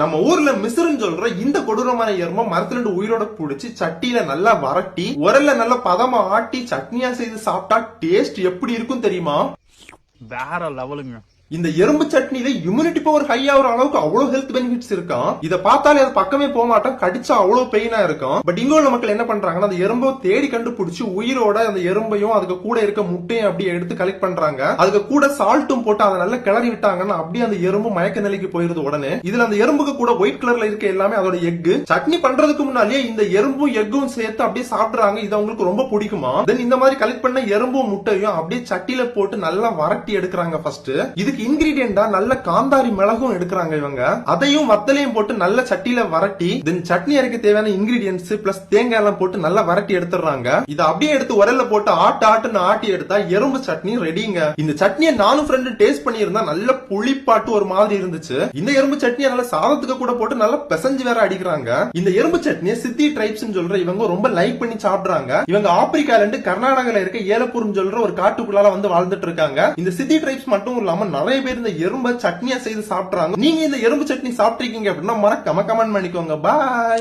நம்ம ஊர்ல மிசுறுன்னு சொல்ற இந்த கொடூரமான எறும்பை மரத்துல இருந்து உயிரோட புடிச்சு சட்டியில நல்லா வரட்டி உரல்ல நல்லா பதமா ஆட்டி சட்னியா செய்து சாப்பிட்டா டேஸ்ட் எப்படி இருக்கும் தெரியுமா? வேற லெவலுங்க. இந்த எறும்பு சட்னில இம்யூனிட்டி பவர் ஹை ஆகிற அளவுக்கு அவ்வளவு ஹெல்த் பெனிஃபிட்ஸ் இருக்கும். இத பார்த்தாலே அது பக்கமே போக மாட்டோம், கடிச்சா அவ்வளவு பெயினா இருக்கும். பட் இங்க உள்ள மக்கள் என்ன பண்றாங்கன்னா அந்த எறும்பை தேடி கண்டுபிடிச்சு உயிரோட அந்த எறும்பையும் அதுக்கு கூட இருக்க முட்டையும் அப்படியே எடுத்து கலெக்ட் பண்றாங்க. அதுக்கு கூட சால்ட்டும் போட்டு அதை நல்லா கிளறி விட்டாங்கன்னா அப்படியே அந்த எறும்பு மயக்க நிலைக்கு போயிருது உடனே. இதுல அந்த எறும்புக்கு கூட ஒயிட் கலர்ல இருக்க எல்லாமே அதோட எக்கு. சட்னி பண்றதுக்கு முன்னாலேயே இந்த எறும்பும் எக்கும் சேர்த்து அப்படியே சாப்பிடுறாங்க. இது அவங்களுக்கு ரொம்ப பிடிக்குமா. தென் இந்த மாதிரி கலெக்ட் பண்ண எறும்பும் முட்டையும் அப்படியே சட்டியில போட்டு நல்லா வரட்டி எடுக்கிறாங்க. ஃபர்ஸ்ட் இதுக்கு இன்கிரீடியண்டா நல்ல காந்தாரி மிளகும் எடுக்கிறாங்க இவங்க. அதையும் வத்தலையும் போட்டு நல்ல சட்டியில வரட்டி தென் சட்னி அரைக்க தேவையான இன்கிரீடியன்ஸ் பிளஸ் தேங்காய் எல்லாம் போட்டு நல்லா வரட்டி எடுத்துறாங்க. இதை அப்படியே எடுத்து உரல்ல போட்டு ஆட்டுன்னு ஆட்டி எடுத்தா எறும்பு சட்னி ரெடிங்க. இந்த சட்னியை நானும் ஃப்ரெண்டு டேஸ்ட் பண்ணியிருந்தா நல்ல புளிப்பாட்டு ஒரு மாதிரி இருந்துச்சு. இந்த எறும்பு சட்னியை நல்ல சாதத்துக்கு கூட போட்டு நல்லா பிசைஞ்சு வேற அடிக்கிறாங்க. இந்த எறும்பு சட்னியை சித்தி ட்ரைப்ஸ் சொல்ற இவங்க ரொம்ப லைக் பண்ணி சாப்பிடுறாங்க. இவங்க ஆப்பிரிக்கால இருந்து கர்நாடகால இருக்க ஏலப்பூர்னு சொல்ற ஒரு காட்டுக்குள்ளால வந்து வாழ்ந்துட்டு இருக்காங்க. இந்த சித்தி ட்ரைப்ஸ் மட்டும் இல்லாம நிறைய பேர் இந்த எறும்பை சட்னியா செய்து சாப்பிடுறாங்க. நீங்க இந்த எறும்பு சட்னி சாப்பிட்டிருக்கீங்க அப்படின்னா மறக்காம கமெண்ட் பண்ணிக்கோங்க. பாய்.